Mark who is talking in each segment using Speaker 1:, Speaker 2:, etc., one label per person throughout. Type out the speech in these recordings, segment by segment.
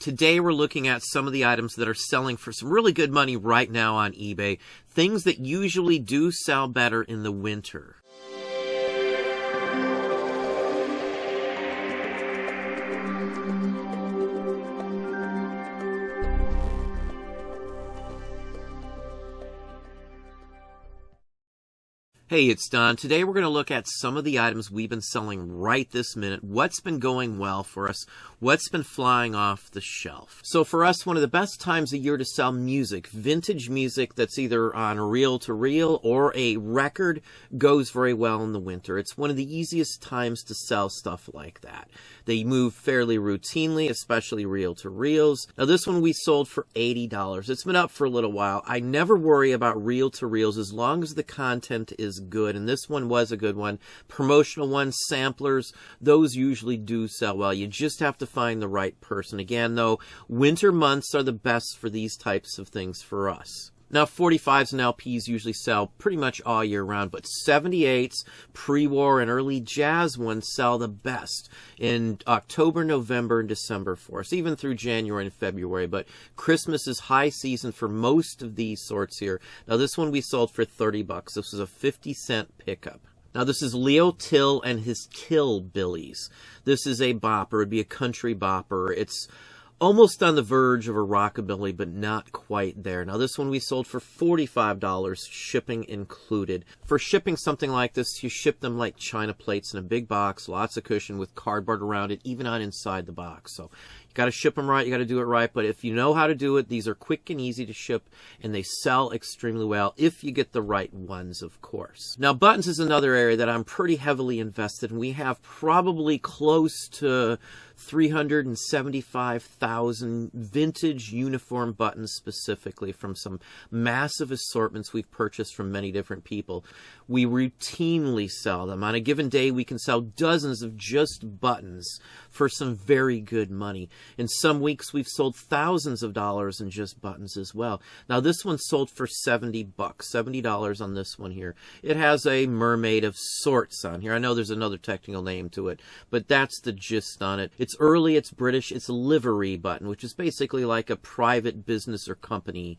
Speaker 1: Today we're looking at some of the items that are selling for some really good money right now on eBay. Things that usually do sell better in the winter. Hey, it's Don. Today we're going to look at some of the items we've been selling right this minute, what's been going well for us, what's been flying off the shelf. So for us, one of the best times of year to sell music, vintage music that's either on reel-to-reel or a record, goes very well in the winter. It's one of the easiest times to sell stuff like that. They move fairly routinely, especially reel-to-reels. Now this one we sold for $80. It's been up for a little while. I never worry about reel-to-reels as long as the content is good, and this one was a good one. Promotional ones, samplers, those usually do sell well. You just have to find the right person. Again, though, winter months are the best for these types of things for us. Now, 45s and LPs usually sell pretty much all year round, but 78s, pre-war, and early jazz ones sell the best in October, November, and December for us, even through January and February. But Christmas is high season for most of these sorts here. Now, this one we sold for $30. This was a 50-cent pickup. Now, this is Leo Till and his Killbillies. This is a bopper. It'd be a country bopper. It's almost on the verge of a rockabilly, but not quite there. Now, this one we sold for $45, shipping included. For shipping something like this, you ship them like China plates in a big box, lots of cushion with cardboard around it, even on inside the box. So you got to ship them right, you got to do it right, but if you know how to do it, these are quick and easy to ship, and they sell extremely well if you get the right ones, of course. Now, buttons is another area that I'm pretty heavily invested in. We have probably close to 375,000 vintage uniform buttons specifically from some massive assortments we've purchased from many different people. We routinely sell them. On a given day, we can sell dozens of just buttons for some very good money. In some weeks, we've sold thousands of dollars in just buttons as well. Now, this one sold for $70, $70 on this one here. It has a mermaid of sorts on here. I know there's another technical name to it, but that's the gist on it. It's early, it's British, it's a livery button, which is basically like a private business or company,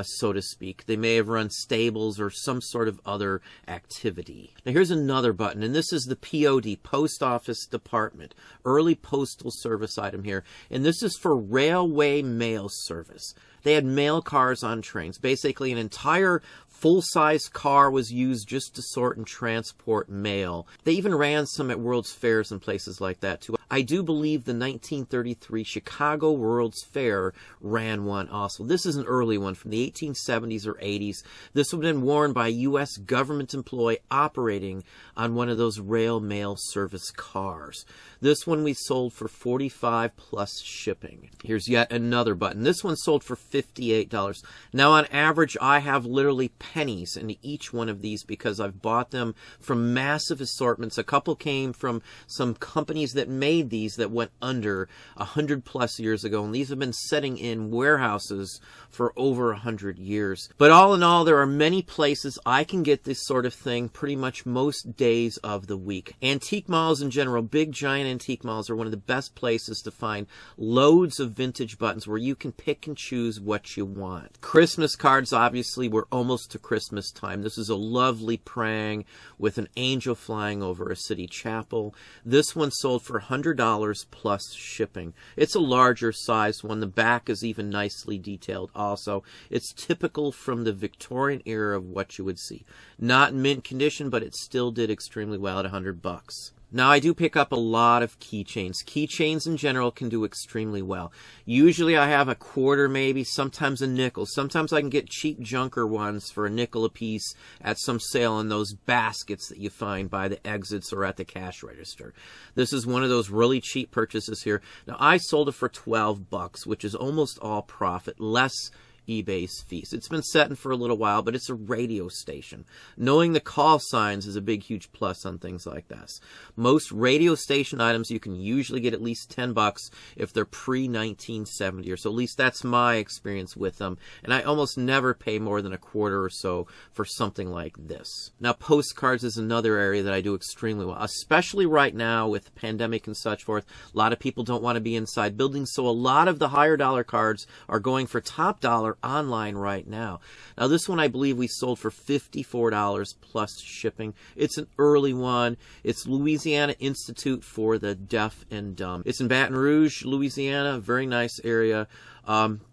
Speaker 1: so to speak. They may have run stables or some sort of other activity. Now here's another button, and this is the POD, Post Office Department, early postal service item here, and this is for railway mail service. They had mail cars on trains. Basically, an entire full-size car was used just to sort and transport mail. They even ran some at World's Fairs and places like that, too. I do believe the 1933 Chicago World's Fair ran one also. This is an early one from the 1870s or 80s. This would have been worn by a U.S. government employee operating on one of those rail mail service cars. This one we sold for $45 plus shipping. Here's yet another button. This one sold for $58. Now, on average, I have literally pennies in each one of these because I've bought them from massive assortments. A couple came from some companies that made these that went under 100 plus years ago, and these have been sitting in warehouses for over 100 years. But all in all, there are many places I can get this sort of thing pretty much most days of the week. Antique malls in general, big giant antique malls, are one of the best places to find loads of vintage buttons where you can pick and choose what you want. Christmas cards, obviously, we're almost to Christmas time. This is a lovely prang with an angel flying over a city chapel. This one sold for $100 plus shipping. It's a larger size one. The back is even nicely detailed also. It's typical from the Victorian era of what you would see. Not in mint condition, but it still did extremely well at $100. Now, I do pick up a lot of keychains. Keychains in general can do extremely well. Usually I have a quarter maybe, sometimes a nickel. Sometimes I can get cheap junker ones for a nickel a piece at some sale in those baskets that you find by the exits or at the cash register. This is one of those really cheap purchases here. Now, I sold it for $12, which is almost all profit, less eBay's feast. It's been setting for a little while, but it's a radio station. Knowing the call signs is a big, huge plus on things like this. Most radio station items you can usually get at least $10 if they're pre-1970, or so at least that's my experience with them. And I almost never pay more than a quarter or so for something like this. Now, postcards is another area that I do extremely well, especially right now with the pandemic and such forth. A lot of people don't want to be inside buildings, so a lot of the higher dollar cards are going for top dollar online right now. Now, this one I believe we sold for $54 plus shipping. It's an early one. It's Louisiana Institute for the Deaf and Dumb. It's in Baton Rouge, Louisiana, very nice area.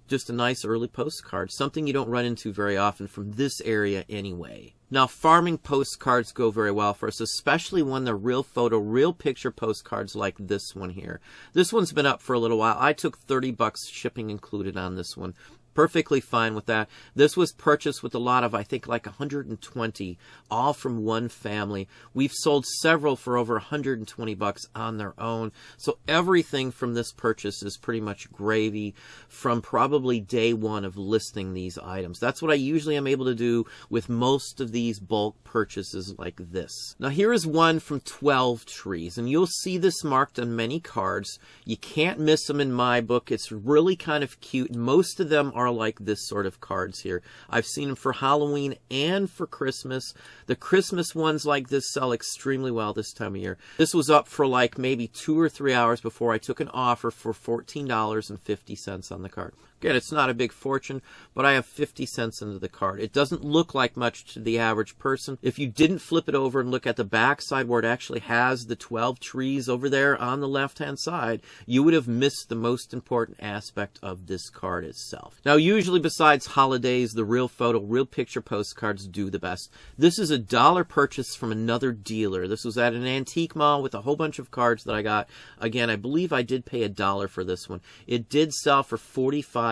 Speaker 1: Just a nice early postcard, something you don't run into very often from this area anyway. Now, farming postcards go very well for us, especially when they're real photo, real picture postcards like this one here. This one's been up for a little while. I took $30 shipping included on this one. Perfectly fine with that. This was purchased with a lot of, I think, like 120, all from one family. We've sold several for over $120 on their own. So everything from this purchase is pretty much gravy from probably day one of listing these items. That's what I usually am able to do with most of these bulk purchases like this. Now, here is one from 12 Trees, and you'll see this marked on many cards. You can't miss them in my book. It's really kind of cute. Most of them are like this sort of cards here. I've seen them for Halloween and for Christmas. The Christmas ones like this sell extremely well this time of year. This was up for like maybe 2 or 3 hours before I took an offer for $14.50 on the card. Again, it's not a big fortune, but I have 50 cents into the card. It doesn't look like much to the average person. If you didn't flip it over and look at the back side where it actually has the 12 trees over there on the left-hand side, you would have missed the most important aspect of this card itself. Now, usually besides holidays, the real photo, real picture postcards do the best. This is a $1 purchase from another dealer. This was at an antique mall with a whole bunch of cards that I got. Again, I believe I did pay $1 for this one. It did sell for $45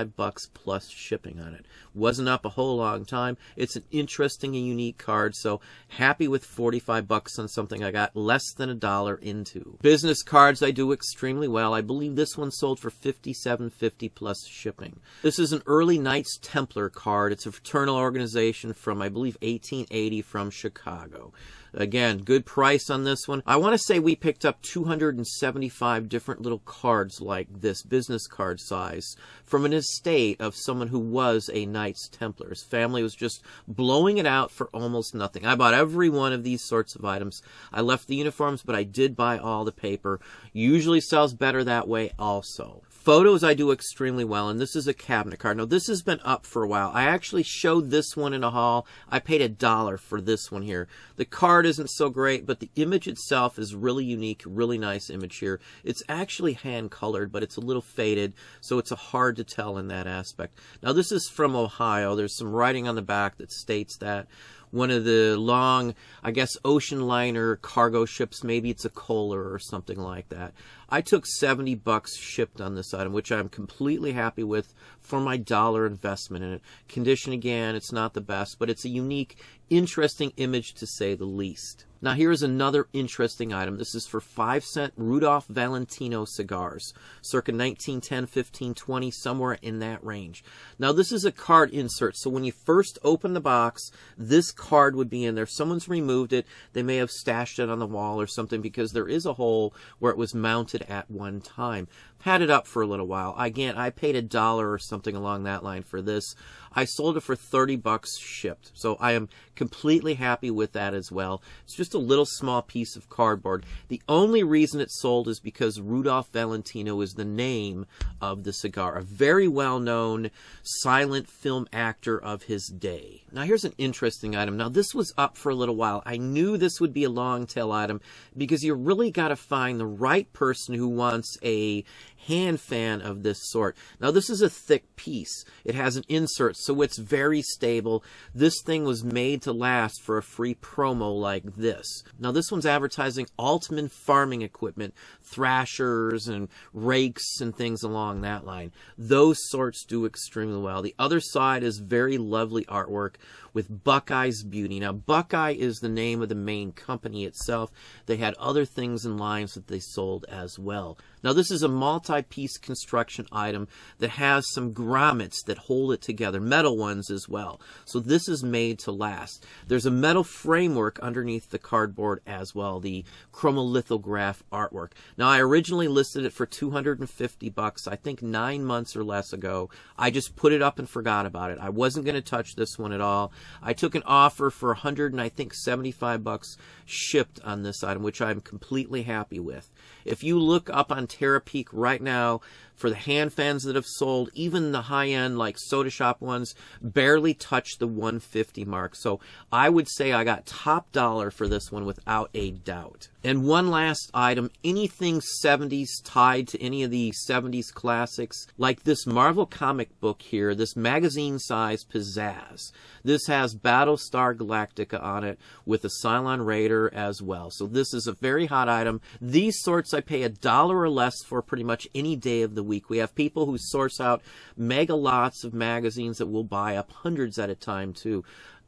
Speaker 1: plus shipping on it. Wasn't up a whole long time. It's an interesting and unique card, so happy with $45 on something I got less than $1 into. Business cards I do extremely well. I believe this one sold for $57.50 plus shipping. This is an early Knights Templar card. It's a fraternal organization from, I believe, 1880 from Chicago. Again, good price on this one. I want to say we picked up 275 different little cards like this, business card size, from an estate of someone who was a Knights Templar. His family was just blowing it out for almost nothing. I bought every one of these sorts of items. I left the uniforms, but I did buy all the paper. Usually sells better that way also. Photos I do extremely well, and this is a cabinet card. Now, this has been up for a while. I actually showed this one in a haul. I paid $1 for this one here. The card isn't so great, but the image itself is really unique, really nice image here. It's actually hand-colored, but it's a little faded, so it's hard to tell in that aspect. Now, this is from Ohio. There's some writing on the back that states that one of the long, I guess, ocean liner cargo ships, maybe it's a Kohler or something like that. I took $70 shipped on this item, which I'm completely happy with for my $1 investment in it. Condition, again, it's not the best, but it's a unique, interesting image to say the least. Now, here's another interesting item. This is for 5-cent Rudolph Valentino cigars, circa 1910, 15, 20, somewhere in that range. Now, this is a card insert, so when you first open the box, this card would be in there. Someone's removed it. They may have stashed it on the wall or something because there is a hole where it was mounted at one time. Had it up for a little while. Again, I paid $1 or something along that line for this. I sold it for $30 shipped, so I am completely happy with that as well. It's just a little small piece of cardboard. The only reason it sold is because Rudolph Valentino is the name of the cigar, a very well-known silent film actor of his day. Now, here's an interesting item. Now, this was up for a little while. I knew this would be a long tail item because you really got to find the right person who wants a hand fan of this sort. Now, this is a thick piece. It has an insert, so it's very stable. This thing was made to last for a free promo like this. Now, this one's advertising Altman farming equipment, thrashers and rakes and things along that line. Those sorts do extremely well. The other side is very lovely artwork with Buckeye's Beauty. Now, Buckeye is the name of the main company itself. They had other things in lines that they sold as well. Now, this is a multi-piece construction item that has some grommets that hold it together, metal ones as well. So this is made to last. There's a metal framework underneath the cardboard as well, the chromolithograph artwork. Now, I originally listed it for $250, I think 9 months or less ago. I just put it up and forgot about it. I wasn't going to touch this one at all. I took an offer for $100 and I think $75 shipped on this item, which I'm completely happy with. If you look up on Terapeak right now, for the hand fans that have sold, even the high-end like Soda Shop ones barely touch the $150 mark. So I would say I got top dollar for this one without a doubt. And one last item, anything 70s tied to any of the 70s classics, like this Marvel comic book here, this magazine-size Pizzazz. This has Battlestar Galactica on it with a Cylon Raider as well. So this is a very hot item. These sorts I pay $1 or less for pretty much any day of the week. We have people who source out mega lots of magazines that we'll buy up hundreds at a time too.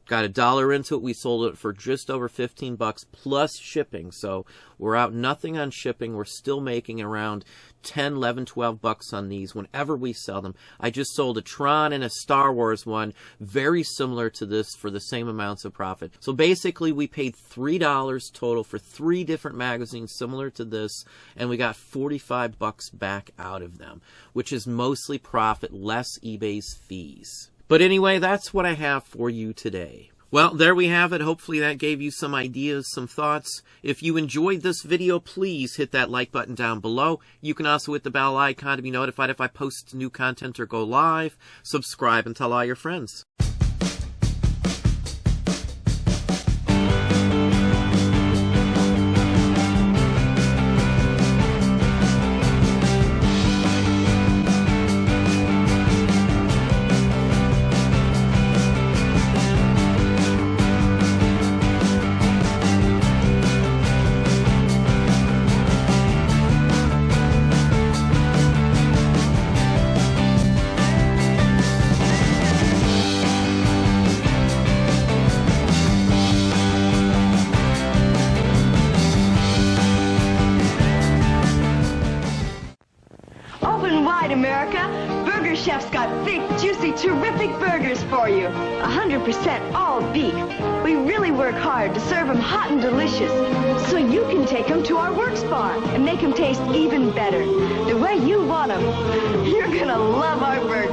Speaker 1: Got $1 into it. We sold it for just over $15 plus shipping. So we're out nothing on shipping. We're still making around $10, $11, $12 on these whenever we sell them. I just sold a Tron and a Star Wars one very similar to this for the same amounts of profit. So basically we paid $3 total for 3 different magazines similar to this, and we got $45 back out of them, which is mostly profit, less eBay's fees. But anyway, that's what I have for you today. Well, there we have it. Hopefully that gave you some ideas, some thoughts. If you enjoyed this video, please hit that like button down below. You can also hit the bell icon to be notified if I post new content or go live. Subscribe and tell all your friends.
Speaker 2: America, Burger Chef's got thick, juicy, terrific burgers for you. 100% all beef. We really work hard to serve them hot and delicious, so you can take them to our works bar and make them taste even better, the way you want them. You're gonna love our burgers.